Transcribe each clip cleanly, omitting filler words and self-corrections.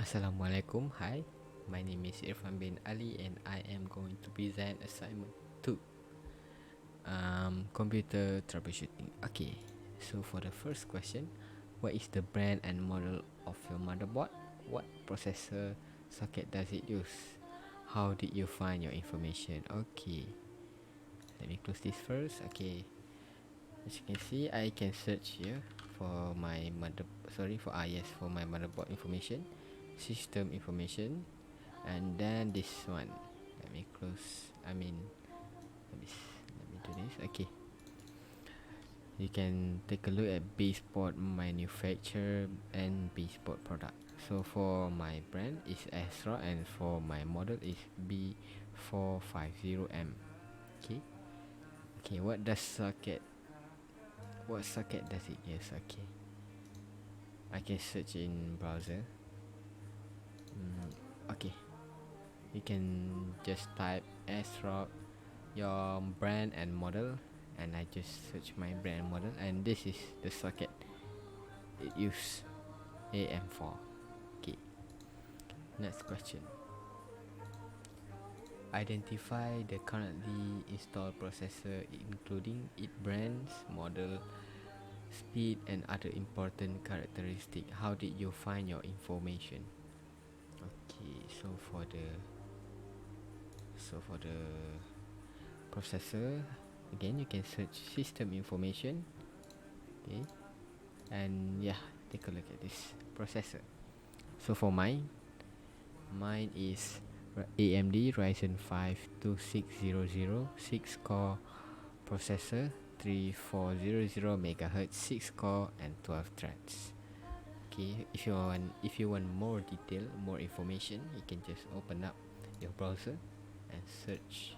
Assalamualaikum. Hi, my name is Irfan bin Ali and I am going to present assignment 2, computer troubleshooting. Okay, so for the first question, what is the brand and model of your motherboard? What processor socket does it use? How did you find your information? Okay, let me close this first. Okay, as you can see, I can search here for my for my motherboard information, system information, and then this one. Let me close. Let me do this. Okay, you can take a look at baseboard manufacturer and baseboard product. So for my brand is Astra and for my model is B450M. Okay. Okay, what socket does it use? Okay, I can search in browser. Okay, you can just type Astra your brand and model, and I just search my brand and model, and this is the socket it use, AM4. Okay, next question. Identify the currently installed processor including its brands, model, speed, and other important characteristics. How did you find your information? Okay, for the processor, again you can search system information. Okay, and yeah, take a look at this processor. So for mine is AMD Ryzen 5 2600 6 core processor, 3400 MHz, 6 core and 12 threads. Okay, if you want more detail, more information, you can just open up your browser and search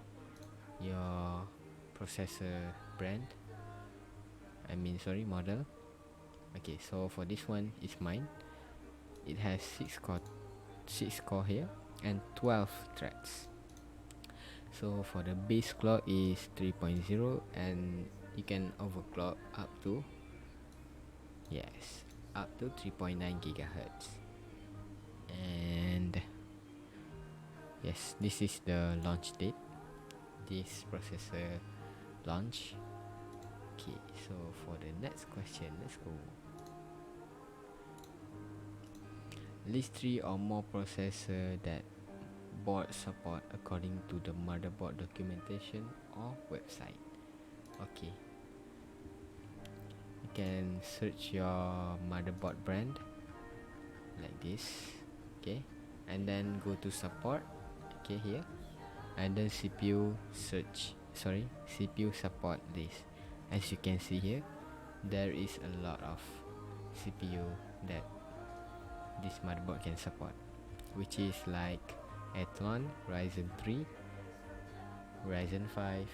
your processor brand. Model. Okay, so for this one is mine. It has 6 core here and 12 threads. So for the base clock is 3.0 and you can overclock up to 3.9 gigahertz. And yes, this is the launch date. This processor launch. Okay, so for the next question, let's go. List 3 or more processor that board support according to the motherboard documentation or website. Okay, you can search your motherboard brand like this. Okay, and then go to support. Okay, here, and then CPU support list. As you can see here, there is a lot of CPU that this motherboard can support, which is like Athlon, Ryzen 3, Ryzen 5,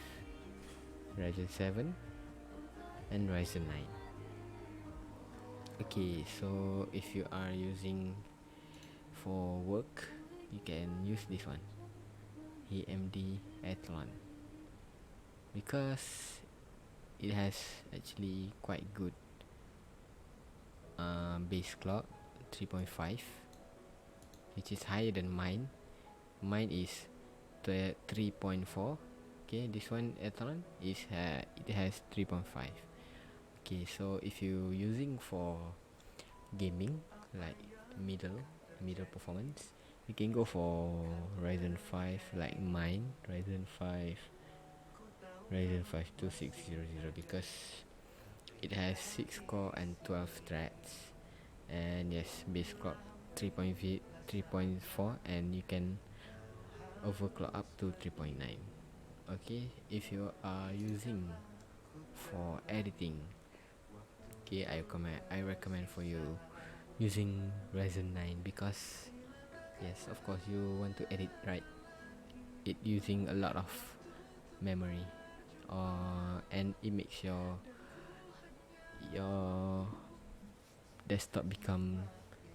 Ryzen 7, and Ryzen 9. Okay, so if you are using for work, you can use this one, AMD Athlon, because it has actually quite good base clock, 3.5, which is higher than mine. Mine is 3.4. Okay, this one Athlon it has 3.5. Okay, so if you using for gaming, like middle performance, you can go for Ryzen 5 like mine, Ryzen 5 2600, because it has 6 core and 12 threads, and yes, base clock 3.4, and you can overclock up to 3.9. Okay, if you are using for editing, okay, I recommend for you using Ryzen 9, because yes, of course you want to edit right, it using a lot of memory, and it makes your desktop become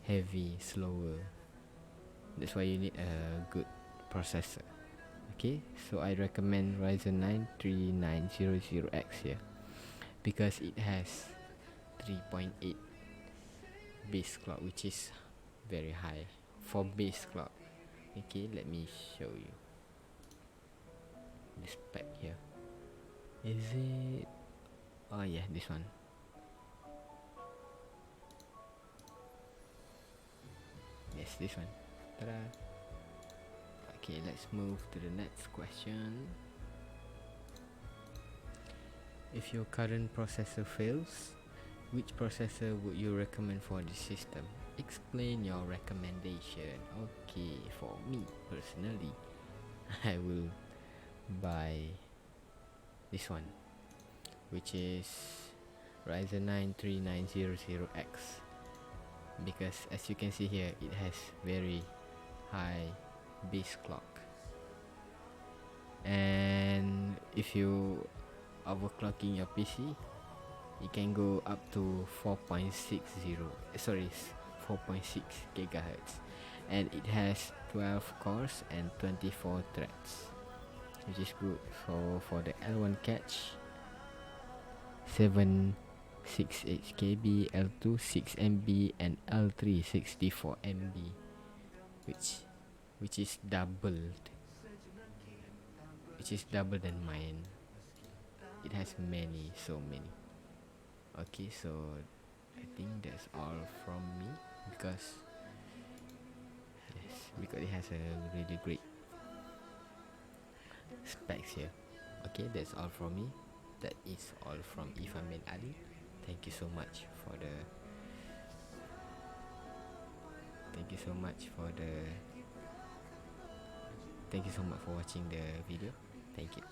heavy, slower. That's why you need a good processor. Okay, so I recommend Ryzen 9 3900X here, because it has 3.8 base clock, which is very high. for base clock. Okay, let me show you the spec here. Is it? Oh yeah, this one. Yes, this one. Ta-da. Okay, let's move to the next question. If your current processor fails, which processor would you recommend for the system? Explain your recommendation. Okay, for me personally, I will buy this one, which is Ryzen 9 3900X, because as you can see here, it has very high base clock, and if you overclocking your PC, it can go up to 4.60 sorry 4.6 gigahertz, and it has 12 cores and 24 threads, which is good. So for the L1 cache, 768 KB, L2 6 MB, and L3 64 MB, which is double than mine. It has so many. Okay, so I think that's all from me, because it has a really great specs here. Okay, that's all from me. That is all from Ifan bin Ali. Thank you so much for the thank you so much for the thank you so much for watching the video. Thank you.